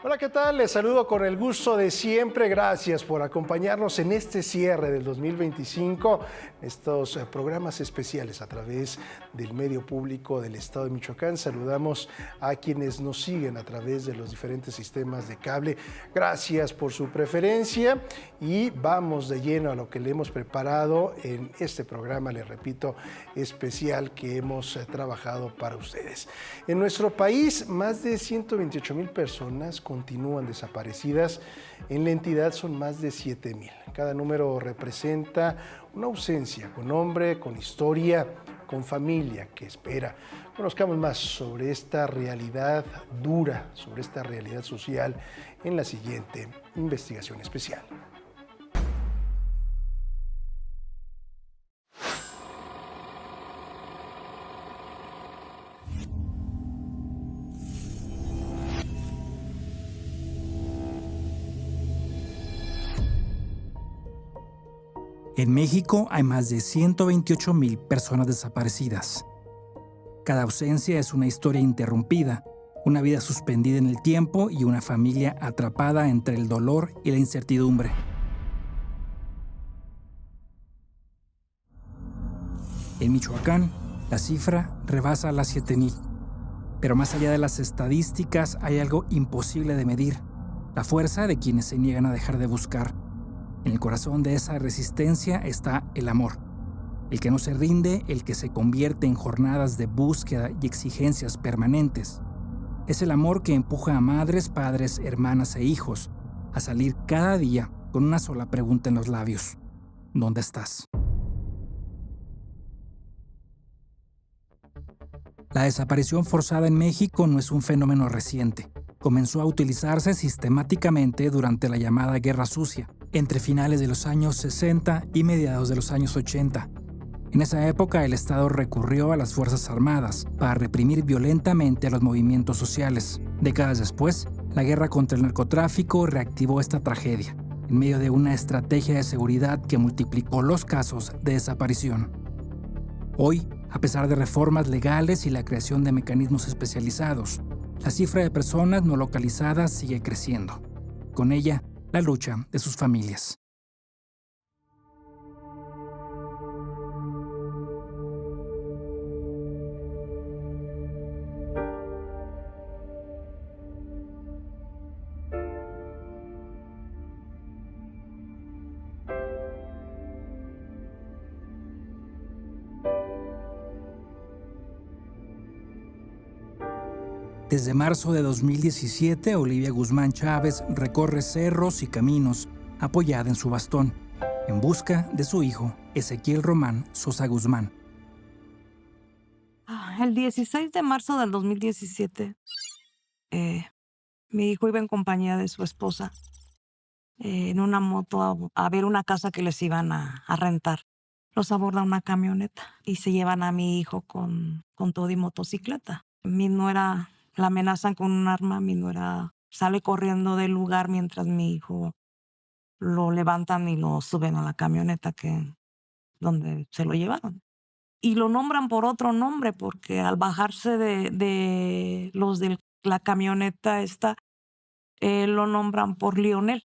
Hola, ¿qué tal? Les saludo con el gusto de siempre. Gracias por acompañarnos en este cierre del 2025, estos programas especiales a través del medio público del Estado de Michoacán. Saludamos a quienes nos siguen a través de los diferentes sistemas de cable. Gracias por su preferencia y vamos de lleno a lo que le hemos preparado en este programa, les repito, especial que hemos trabajado para ustedes. En nuestro país, más de 128,000 personas continúan desaparecidas. En la entidad son más de 7,000. Cada número representa una ausencia con nombre, con historia, con familia que espera. Conozcamos más sobre esta realidad dura, sobre esta realidad social en la siguiente investigación especial. En México hay más de 128,000 personas desaparecidas. Cada ausencia es una historia interrumpida, una vida suspendida en el tiempo y una familia atrapada entre el dolor y la incertidumbre. En Michoacán, la cifra rebasa las 7,000. Pero más allá de las estadísticas hay algo imposible de medir: la fuerza de quienes se niegan a dejar de buscar. En el corazón de esa resistencia está el amor. El que no se rinde, el que se convierte en jornadas de búsqueda y exigencias permanentes. Es el amor que empuja a madres, padres, hermanas e hijos a salir cada día con una sola pregunta en los labios: ¿dónde estás? La desaparición forzada en México no es un fenómeno reciente. Comenzó a utilizarse sistemáticamente durante la llamada Guerra Sucia, entre finales de los años 60 y mediados de los años 80. En esa época, el Estado recurrió a las Fuerzas Armadas para reprimir violentamente a los movimientos sociales. Décadas después, la guerra contra el narcotráfico reactivó esta tragedia, en medio de una estrategia de seguridad que multiplicó los casos de desaparición. Hoy, a pesar de reformas legales y la creación de mecanismos especializados, la cifra de personas no localizadas sigue creciendo. Con ella, la lucha de sus familias. Desde marzo de 2017, Olivia Guzmán Chávez recorre cerros y caminos apoyada en su bastón, en busca de su hijo, Ezequiel Román Sosa Guzmán. El 16 de marzo del 2017, mi hijo iba en compañía de su esposa en una moto a ver una casa que les iban a rentar. Los aborda una camioneta y se llevan a mi hijo con todo y motocicleta. Mi nuera la amenazan con un arma, mi nuera sale corriendo del lugar mientras mi hijo lo levantan y lo suben a la camioneta donde se lo llevaron. Y lo nombran por otro nombre porque al bajarse de los de la camioneta esta, lo nombran por Lionel,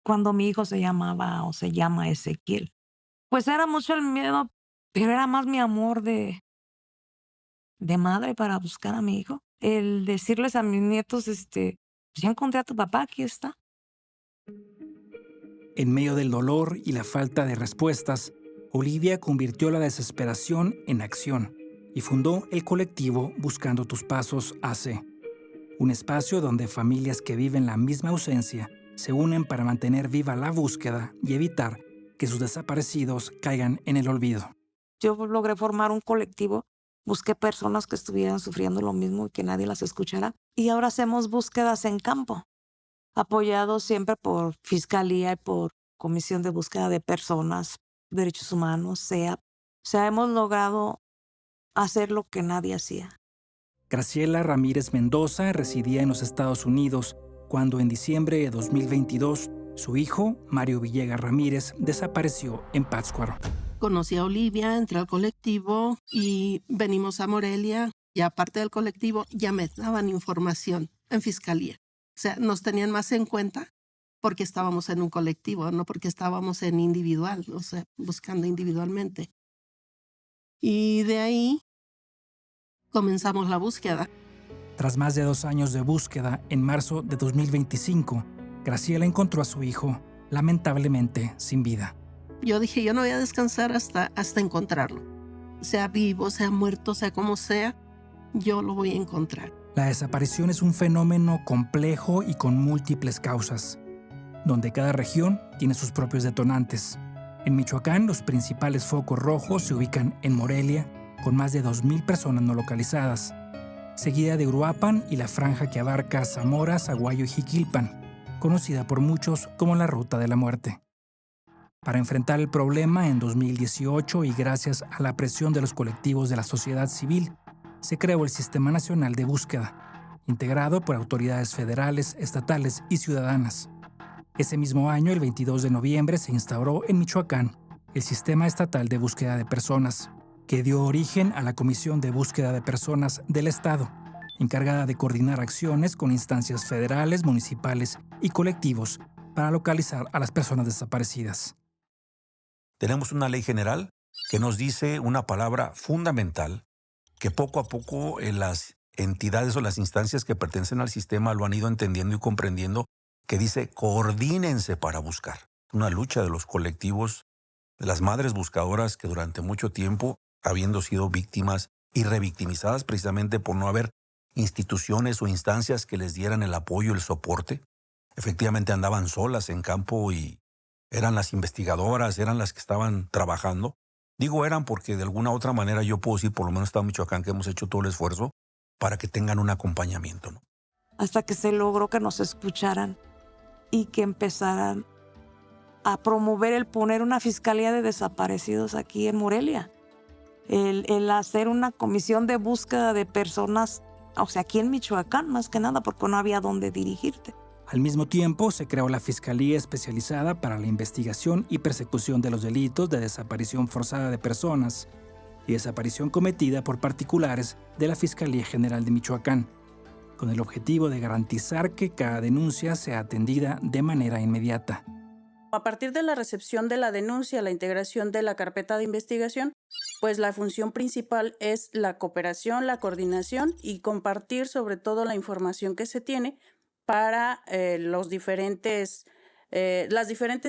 cuando mi hijo se llamaba o se llama Ezequiel. Pues era mucho el miedo, pero era más mi amor de madre para buscar a mi hijo. El decirles a mis nietos, ya encontré a tu papá, aquí está. En medio del dolor y la falta de respuestas, Olivia convirtió la desesperación en acción y fundó el colectivo Buscando tus Pasos AC, un espacio donde familias que viven la misma ausencia se unen para mantener viva la búsqueda y evitar que sus desaparecidos caigan en el olvido. Yo logré formar un colectivo, busqué personas que estuvieran sufriendo lo mismo y que nadie las escuchara. Y ahora hacemos búsquedas en campo, apoyados siempre por Fiscalía y por Comisión de Búsqueda de Personas, Derechos Humanos, SEAP. O sea, hemos logrado hacer lo que nadie hacía. Graciela Ramírez Mendoza residía en los Estados Unidos cuando en diciembre de 2022 su hijo, Mario Villegas Ramírez, desapareció en Pátzcuaro. Conocí a Olivia, entré al colectivo y venimos a Morelia. Y aparte del colectivo, ya me daban información en Fiscalía. sea, nos tenían más en cuenta porque estábamos en un colectivo, no porque estábamos en individual, o sea, buscando individualmente. Y de ahí comenzamos la búsqueda. Tras más de 2 años de búsqueda, en marzo de 2025, Graciela encontró a su hijo, lamentablemente sin vida. Yo dije, yo no voy a descansar hasta encontrarlo. Sea vivo, sea muerto, sea como sea, yo lo voy a encontrar. La desaparición es un fenómeno complejo y con múltiples causas, donde cada región tiene sus propios detonantes. En Michoacán, los principales focos rojos se ubican en Morelia, con más de 2,000 personas no localizadas, seguida de Uruapan y la franja que abarca Zamora, Zaguayo y Jiquilpan, conocida por muchos como la Ruta de la Muerte. Para enfrentar el problema, en 2018 y gracias a la presión de los colectivos de la sociedad civil, se creó el Sistema Nacional de Búsqueda, integrado por autoridades federales, estatales y ciudadanas. Ese mismo año, el 22 de noviembre, se instauró en Michoacán el Sistema Estatal de Búsqueda de Personas, que dio origen a la Comisión de Búsqueda de Personas del Estado, encargada de coordinar acciones con instancias federales, municipales y colectivos para localizar a las personas desaparecidas. Tenemos una ley general que nos dice una palabra fundamental que poco a poco las entidades o las instancias que pertenecen al sistema lo han ido entendiendo y comprendiendo, que dice coordínense para buscar. Una lucha de los colectivos, de las madres buscadoras que durante mucho tiempo, habiendo sido víctimas y revictimizadas precisamente por no haber instituciones o instancias que les dieran el apoyo, el soporte, efectivamente andaban solas en campo y eran las investigadoras, eran las que estaban trabajando. Digo eran porque de alguna otra manera yo puedo decir, por lo menos Estado de Michoacán, que hemos hecho todo el esfuerzo para que tengan un acompañamiento, ¿no? Hasta que se logró que nos escucharan y que empezaran a promover el poner una fiscalía de desaparecidos aquí en Morelia. El hacer una comisión de búsqueda de personas, o sea, aquí en Michoacán más que nada, porque no había dónde dirigirte. Al mismo tiempo, se creó la Fiscalía Especializada para la Investigación y Persecución de los Delitos de Desaparición Forzada de Personas y Desaparición Cometida por Particulares de la Fiscalía General de Michoacán, con el objetivo de garantizar que cada denuncia sea atendida de manera inmediata. A partir de la recepción de la denuncia, la integración de la carpeta de investigación, pues la función principal es la cooperación, la coordinación y compartir sobre todo la información que se tiene para las diferentes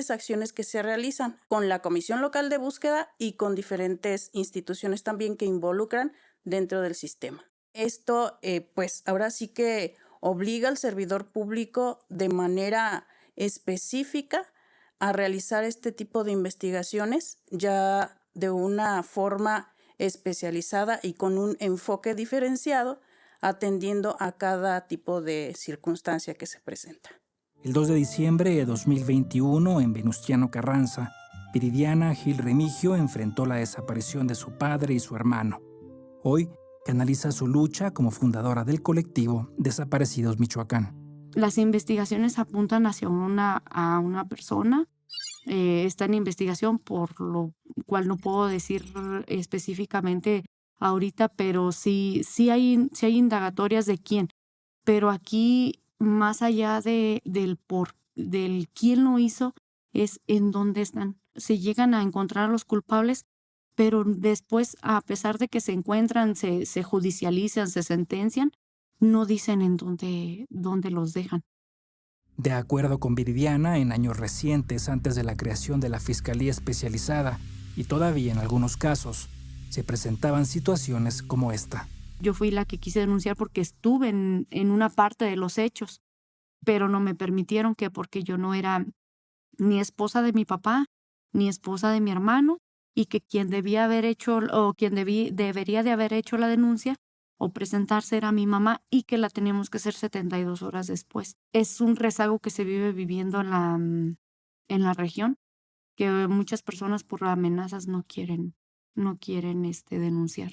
acciones que se realizan con la Comisión Local de Búsqueda y con diferentes instituciones también que involucran dentro del sistema. Esto, pues ahora sí que obliga al servidor público de manera específica a realizar este tipo de investigaciones ya de una forma especializada y con un enfoque diferenciado, atendiendo a cada tipo de circunstancia que se presenta. El 2 de diciembre de 2021, en Venustiano Carranza, Viridiana Gil Remigio enfrentó la desaparición de su padre y su hermano. Hoy canaliza su lucha como fundadora del colectivo Desaparecidos Michoacán. Las investigaciones apuntan hacia a una persona. Está en investigación, por lo cual no puedo decir específicamente ahorita, pero sí hay indagatorias de quién. Pero aquí, más allá del quién lo hizo, es en dónde están. Se llegan a encontrar a los culpables, pero después, a pesar de que se encuentran, se judicializan, se sentencian, no dicen en dónde los dejan. De acuerdo con Viridiana, en años recientes, antes de la creación de la Fiscalía Especializada, y todavía en algunos casos, se presentaban situaciones como esta. Yo fui la que quise denunciar porque estuve en una parte de los hechos, pero no me permitieron, porque yo no era ni esposa de mi papá, ni esposa de mi hermano, y que quien debía haber hecho, o quien debería de haber hecho la denuncia o presentarse era mi mamá, y que la teníamos que hacer 72 horas después. Es un rezago que se viviendo en la región, que muchas personas por amenazas no quieren denunciar.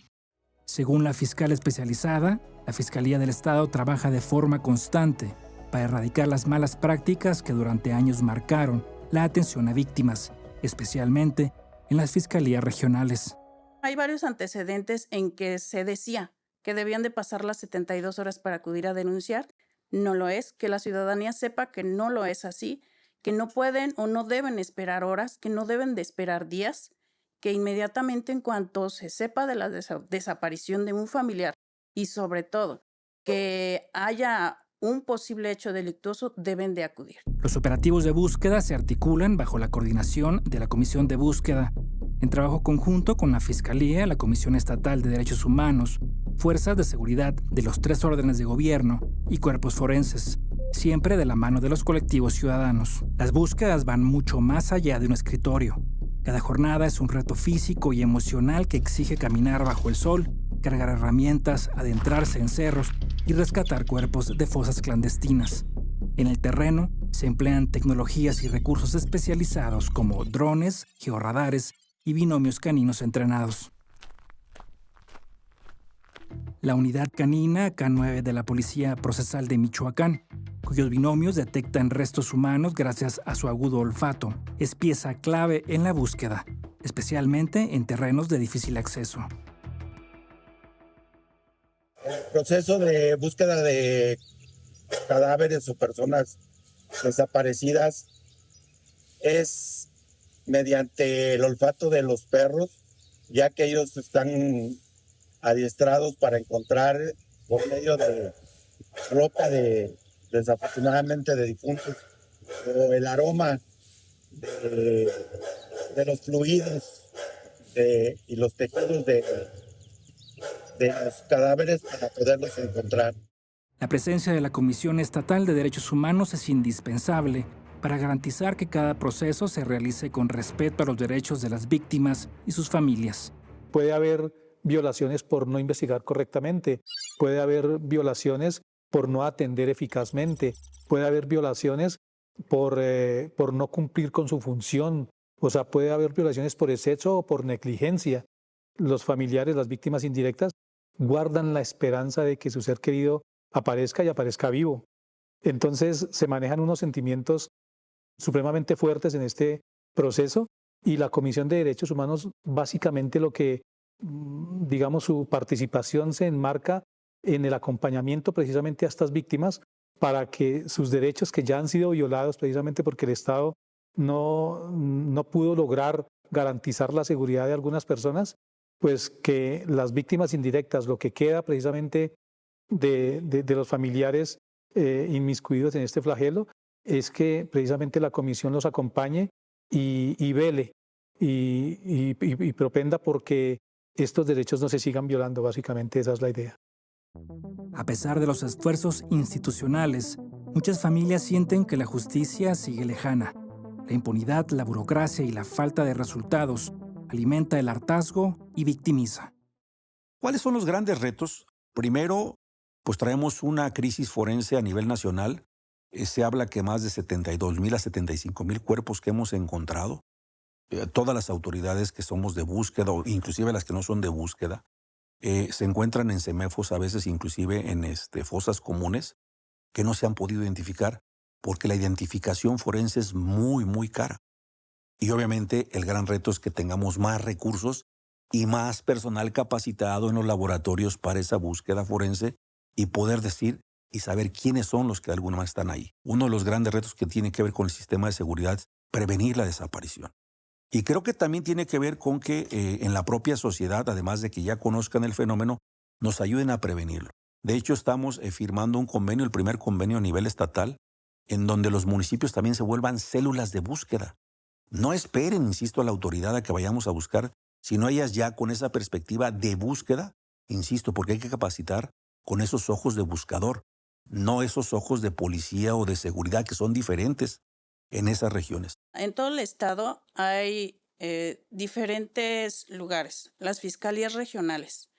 Según la fiscal especializada, la Fiscalía del Estado trabaja de forma constante para erradicar las malas prácticas que durante años marcaron la atención a víctimas, especialmente en las fiscalías regionales. Hay varios antecedentes en que se decía que debían de pasar las 72 horas para acudir a denunciar, no lo es, que la ciudadanía sepa que no lo es así, que no pueden o no deben esperar horas, que no deben de esperar días, que inmediatamente en cuanto se sepa de la desaparición de un familiar y sobre todo que haya un posible hecho delictuoso, deben de acudir. Los operativos de búsqueda se articulan bajo la coordinación de la Comisión de Búsqueda, en trabajo conjunto con la Fiscalía, la Comisión Estatal de Derechos Humanos, fuerzas de seguridad de los 3 órdenes de gobierno y cuerpos forenses, siempre de la mano de los colectivos ciudadanos. Las búsquedas van mucho más allá de un escritorio. Cada jornada es un reto físico y emocional que exige caminar bajo el sol, cargar herramientas, adentrarse en cerros y rescatar cuerpos de fosas clandestinas. En el terreno se emplean tecnologías y recursos especializados como drones, georradares y binomios caninos entrenados. La unidad canina K9 de la Policía Procesal de Michoacán, cuyos binomios detectan restos humanos gracias a su agudo olfato, es pieza clave en la búsqueda, especialmente en terrenos de difícil acceso. El proceso de búsqueda de cadáveres o personas desaparecidas es mediante el olfato de los perros, ya que ellos están adiestrados para encontrar por medio de ropa desafortunadamente de difuntos o el aroma de los fluidos y los tejidos de los cadáveres para poderlos encontrar. La presencia de la Comisión Estatal de Derechos Humanos es indispensable para garantizar que cada proceso se realice con respeto a los derechos de las víctimas y sus familias. Puede haber violaciones por no investigar correctamente, puede haber violaciones por no atender eficazmente, puede haber violaciones por no cumplir con su función, o sea, puede haber violaciones por exceso o por negligencia. Los familiares, las víctimas indirectas, guardan la esperanza de que su ser querido aparezca y aparezca vivo. Entonces se manejan unos sentimientos supremamente fuertes en este proceso y la Comisión de Derechos Humanos básicamente lo que, digamos, su participación se enmarca en el acompañamiento precisamente a estas víctimas para que sus derechos que ya han sido violados precisamente porque el Estado no pudo lograr garantizar la seguridad de algunas personas, pues que las víctimas indirectas, lo que queda precisamente de los familiares inmiscuidos en este flagelo, es que precisamente la comisión los acompañe y vele y propenda porque estos derechos no se sigan violando. Básicamente esa es la idea. A pesar de los esfuerzos institucionales, muchas familias sienten que la justicia sigue lejana. La impunidad, la burocracia y la falta de resultados alimenta el hartazgo y victimiza. ¿Cuáles son los grandes retos? Primero, pues traemos una crisis forense a nivel nacional. Se habla que más de 72,000 a 75,000 cuerpos que hemos encontrado. Todas las autoridades que somos de búsqueda, o inclusive las que no son de búsqueda, se encuentran en CEMEFOS, a veces inclusive en fosas comunes, que no se han podido identificar, porque la identificación forense es muy, muy cara. Y obviamente el gran reto es que tengamos más recursos y más personal capacitado en los laboratorios para esa búsqueda forense y poder decir y saber quiénes son los que de alguna manera están ahí. Uno de los grandes retos que tiene que ver con el sistema de seguridad es prevenir la desaparición. Y creo que también tiene que ver con que en la propia sociedad, además de que ya conozcan el fenómeno, nos ayuden a prevenirlo. De hecho, estamos firmando un convenio, el primer convenio a nivel estatal, en donde los municipios también se vuelvan células de búsqueda. No esperen, insisto, a la autoridad a que vayamos a buscar, sino ellas ya con esa perspectiva de búsqueda, insisto, porque hay que capacitar con esos ojos de buscador, no esos ojos de policía o de seguridad que son diferentes en esas regiones. En todo el estado hay diferentes lugares, las fiscalías regionales.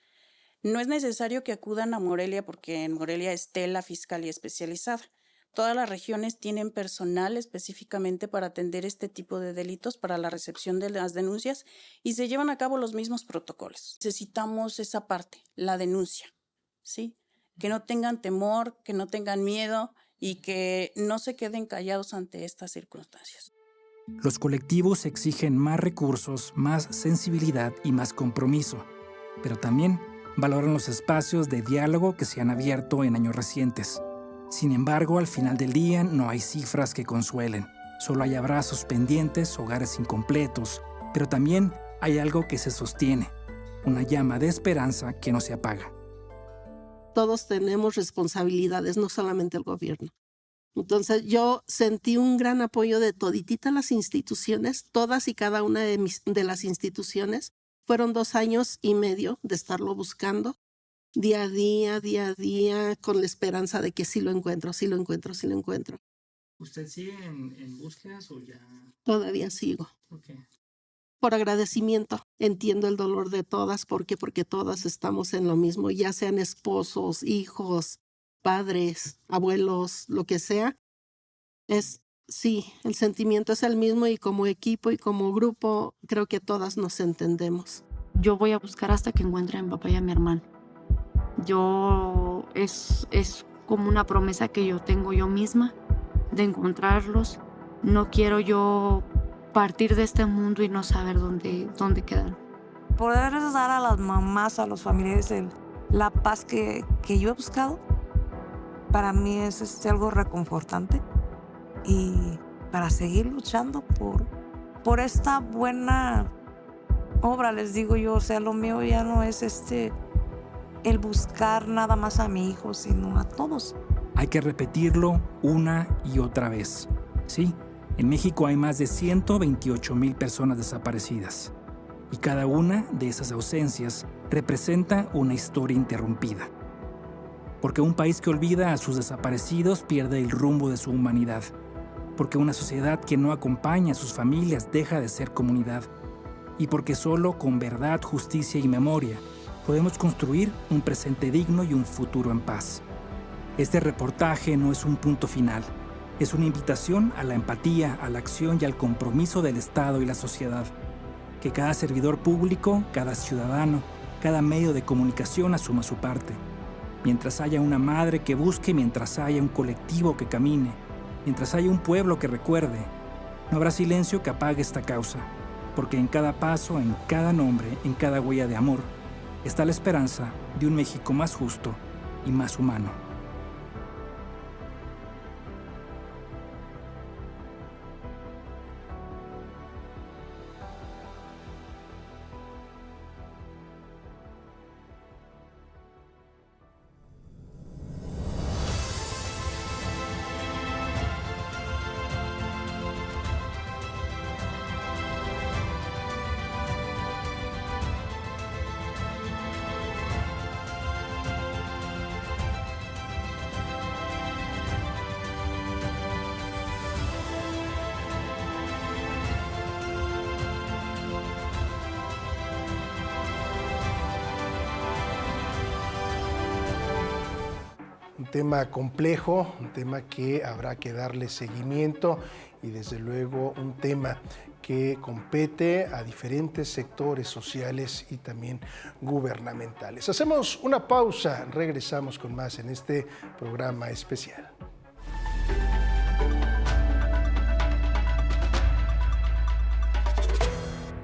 No es necesario que acudan a Morelia porque en Morelia esté la fiscalía especializada. Todas las regiones tienen personal específicamente para atender este tipo de delitos, para la recepción de las denuncias y se llevan a cabo los mismos protocolos. Necesitamos esa parte, la denuncia, ¿sí? Que no tengan temor, que no tengan miedo y que no se queden callados ante estas circunstancias. Los colectivos exigen más recursos, más sensibilidad y más compromiso, pero también valoran los espacios de diálogo que se han abierto en años recientes. Sin embargo, al final del día no hay cifras que consuelen. Solo hay abrazos pendientes, hogares incompletos, pero también hay algo que se sostiene, una llama de esperanza que no se apaga. Todos tenemos responsabilidades, no solamente el gobierno. Entonces yo sentí un gran apoyo de todititas las instituciones, todas y cada una de las instituciones. Fueron 2 años y medio de estarlo buscando, día a día, con la esperanza de que sí lo encuentro. ¿Usted sigue en búsquedas o ya? Todavía sigo. Okay. Por agradecimiento, entiendo el dolor de todas, porque todas estamos en lo mismo, ya sean esposos, hijos, padres, abuelos, lo que sea. Sí, el sentimiento es el mismo y como equipo y como grupo creo que todas nos entendemos. Yo voy a buscar hasta que encuentre a mi papá y a mi hermano. Es como una promesa que yo tengo yo misma de encontrarlos. No quiero yo partir de este mundo y no saber dónde quedan. Poder dar a las mamás, a los familiares la paz que yo he buscado, para mí es algo reconfortante. Y para seguir luchando por esta buena obra, les digo yo, o sea, lo mío ya no es el buscar nada más a mi hijo, sino a todos. Hay que repetirlo una y otra vez. Sí, en México hay más de 128,000 personas desaparecidas. Y cada una de esas ausencias representa una historia interrumpida. Porque un país que olvida a sus desaparecidos pierde el rumbo de su humanidad. Porque una sociedad que no acompaña a sus familias deja de ser comunidad. Y porque solo con verdad, justicia y memoria podemos construir un presente digno y un futuro en paz. Este reportaje no es un punto final. Es una invitación a la empatía, a la acción y al compromiso del Estado y la sociedad. Que cada servidor público, cada ciudadano, cada medio de comunicación asuma su parte. Mientras haya una madre que busque, mientras haya un colectivo que camine, mientras haya un pueblo que recuerde, no habrá silencio que apague esta causa, porque en cada paso, en cada nombre, en cada huella de amor, está la esperanza de un México más justo y más humano. Un tema complejo, un tema que habrá que darle seguimiento y desde luego un tema que compete a diferentes sectores sociales y también gubernamentales. Hacemos una pausa, regresamos con más en este programa especial.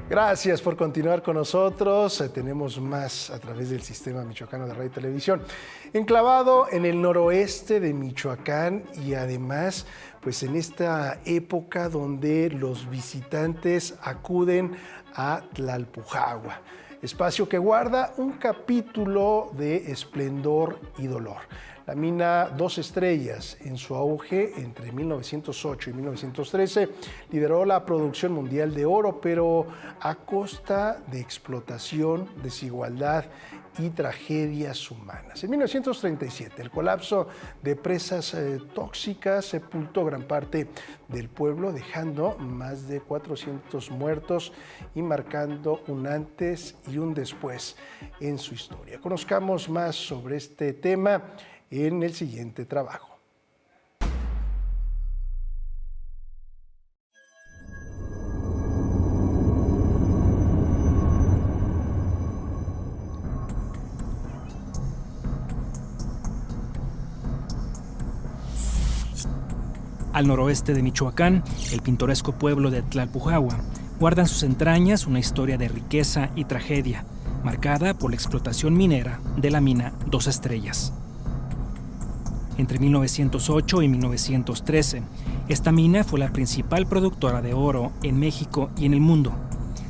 Gracias por continuar con nosotros. Tenemos más a través del Sistema Michoacano de Radio y Televisión. Enclavado en el noroeste de Michoacán y además, pues en esta época donde los visitantes acuden a Tlalpujahua, espacio que guarda un capítulo de esplendor y dolor. La mina Dos Estrellas, en su auge entre 1908 y 1913, lideró la producción mundial de oro, pero a costa de explotación, desigualdad y tragedias humanas. En 1937, el colapso de presas tóxicas sepultó gran parte del pueblo, dejando más de 400 muertos y marcando un antes y un después en su historia. Conozcamos más sobre este tema en el siguiente trabajo. Al noroeste de Michoacán, el pintoresco pueblo de Tlalpujahua guarda en sus entrañas una historia de riqueza y tragedia, marcada por la explotación minera de la mina Dos Estrellas. Entre 1908 y 1913, esta mina fue la principal productora de oro en México y en el mundo.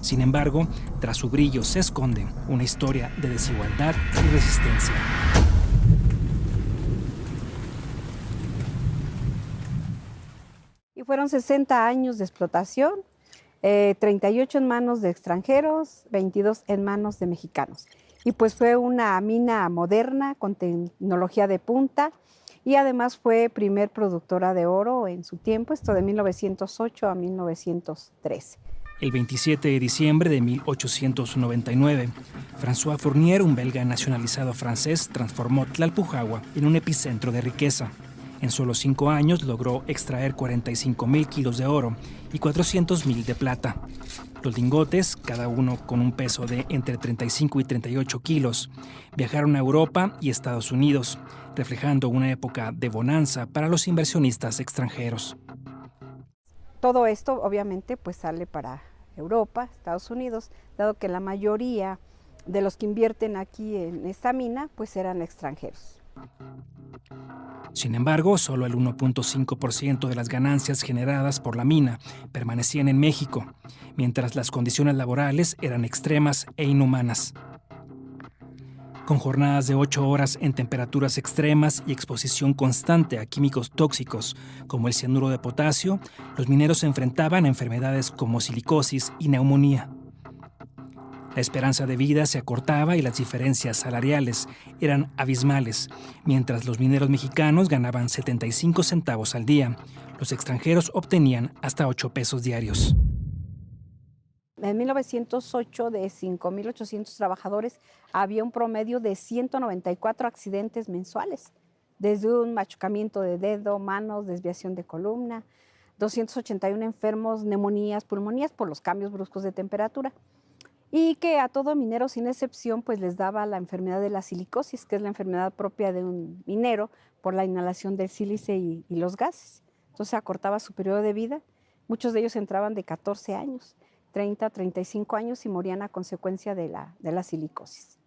Sin embargo, tras su brillo se esconde una historia de desigualdad y resistencia. Y fueron 60 años de explotación, 38 en manos de extranjeros, 22 en manos de mexicanos. Y pues fue una mina moderna con tecnología de punta y además fue primer productora de oro en su tiempo, esto de 1908 a 1913. El 27 de diciembre de 1899, François Fournier, un belga nacionalizado francés, transformó Tlalpujahua en un epicentro de riqueza. En solo 5 años logró extraer 45,000 kilos de oro y 400,000 de plata. Los lingotes, cada uno con un peso de entre 35 y 38 kilos, viajaron a Europa y Estados Unidos, reflejando una época de bonanza para los inversionistas extranjeros. Todo esto obviamente pues sale para Europa, Estados Unidos, dado que la mayoría de los que invierten aquí en esta mina pues eran extranjeros. Sin embargo, solo el 1.5% de las ganancias generadas por la mina permanecían en México, mientras las condiciones laborales eran extremas e inhumanas. Con jornadas de 8 horas en temperaturas extremas y exposición constante a químicos tóxicos como el cianuro de potasio, los mineros se enfrentaban a enfermedades como silicosis y neumonía. La esperanza de vida se acortaba y las diferencias salariales eran abismales. Mientras los mineros mexicanos ganaban 75 centavos al día, los extranjeros obtenían hasta 8 pesos diarios. En 1908, de 5.800 trabajadores, había un promedio de 194 accidentes mensuales, desde un machucamiento de dedo, manos, desviación de columna, 281 enfermos, neumonías, pulmonías por los cambios bruscos de temperatura, y que a todo minero sin excepción pues les daba la enfermedad de la silicosis, que es la enfermedad propia de un minero por la inhalación del sílice y los gases. Entonces acortaba su periodo de vida. Muchos de ellos entraban de 14 años. 30, 35 años y morían a consecuencia de la silicosis.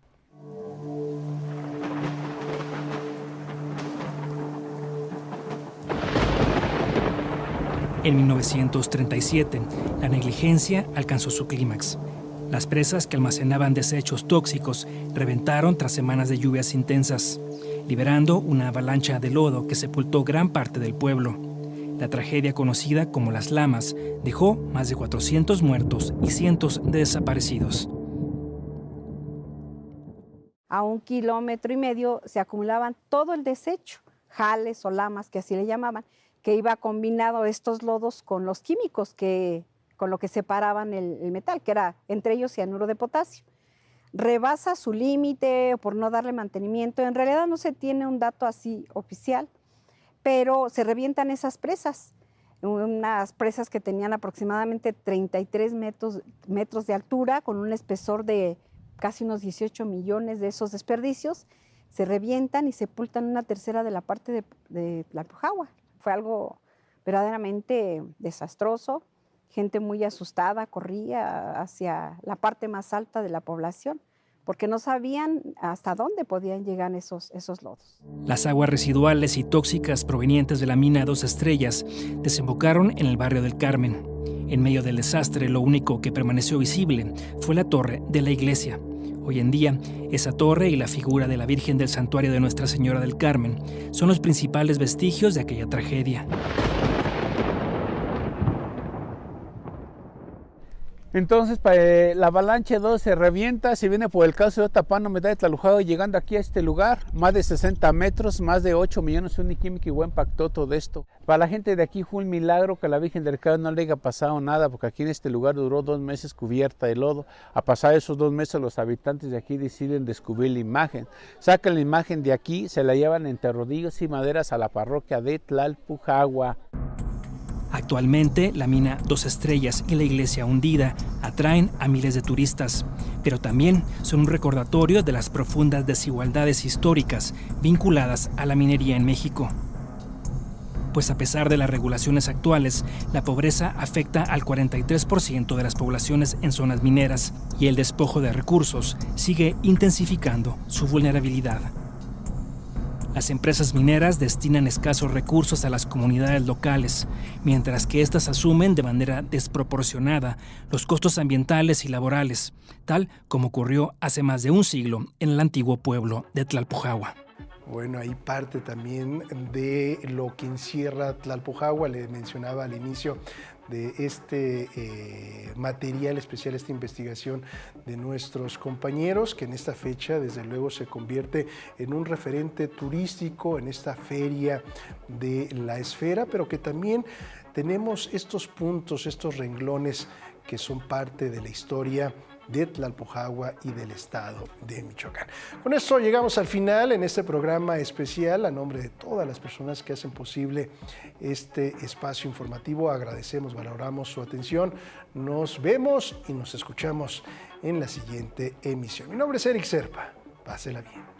En 1937, la negligencia alcanzó su clímax. Las presas que almacenaban desechos tóxicos reventaron tras semanas de lluvias intensas, liberando una avalancha de lodo que sepultó gran parte del pueblo. La tragedia conocida como Las Lamas dejó más de 400 muertos y cientos de desaparecidos. A 1,5 kilómetros se acumulaban todo el desecho, jales o lamas, que así le llamaban, que iba combinado estos lodos con los químicos, con lo que separaban el metal, que era entre ellos cianuro de potasio. Rebasa su límite por no darle mantenimiento. En realidad no se tiene un dato así oficial, pero se revientan esas presas, unas presas que tenían aproximadamente 33 metros de altura, con un espesor de casi unos 18 millones de esos desperdicios, se revientan y sepultan una tercera de la parte de Tlalpujahua. Fue algo verdaderamente desastroso, gente muy asustada corría hacia la parte más alta de la población, porque no sabían hasta dónde podían llegar esos lodos. Las aguas residuales y tóxicas provenientes de la mina 2 Estrellas desembocaron en el barrio del Carmen. En medio del desastre, lo único que permaneció visible fue la torre de la iglesia. Hoy en día, esa torre y la figura de la Virgen del Santuario de Nuestra Señora del Carmen son los principales vestigios de aquella tragedia. Entonces, la avalancha 2 se revienta, se viene por el caso de Tapano, Medalla de Tlalpujahua, llegando aquí a este lugar, más de 60 metros, más de 8 millones de química y impactó todo esto. Para la gente de aquí fue un milagro que a la Virgen del Carmen no le haya pasado nada, porque aquí en este lugar duró 2 meses cubierta de lodo. A pasar esos 2 meses, los habitantes de aquí deciden descubrir la imagen. Sacan la imagen de aquí, se la llevan entre rodillos y maderas a la parroquia de Tlalpujahua. Actualmente, la mina 2 Estrellas y la iglesia hundida atraen a miles de turistas, pero también son un recordatorio de las profundas desigualdades históricas vinculadas a la minería en México. Pues a pesar de las regulaciones actuales, la pobreza afecta al 43% de las poblaciones en zonas mineras y el despojo de recursos sigue intensificando su vulnerabilidad. Las empresas mineras destinan escasos recursos a las comunidades locales, mientras que éstas asumen de manera desproporcionada los costos ambientales y laborales, tal como ocurrió hace más de un siglo en el antiguo pueblo de Tlalpujahua. Bueno, ahí parte también de lo que encierra Tlalpujahua. Le mencionaba al inicio de este material especial, esta investigación de nuestros compañeros, que en esta fecha desde luego se convierte en un referente turístico en esta feria de la esfera, pero que también tenemos estos puntos, estos renglones que son parte de la historia de Tlalpujahua y del estado de Michoacán. Con esto llegamos al final en este programa especial. A nombre de todas las personas que hacen posible este espacio informativo, agradecemos, valoramos su atención. Nos vemos y nos escuchamos en la siguiente emisión. Mi nombre es Eric Serpa. Pásela bien.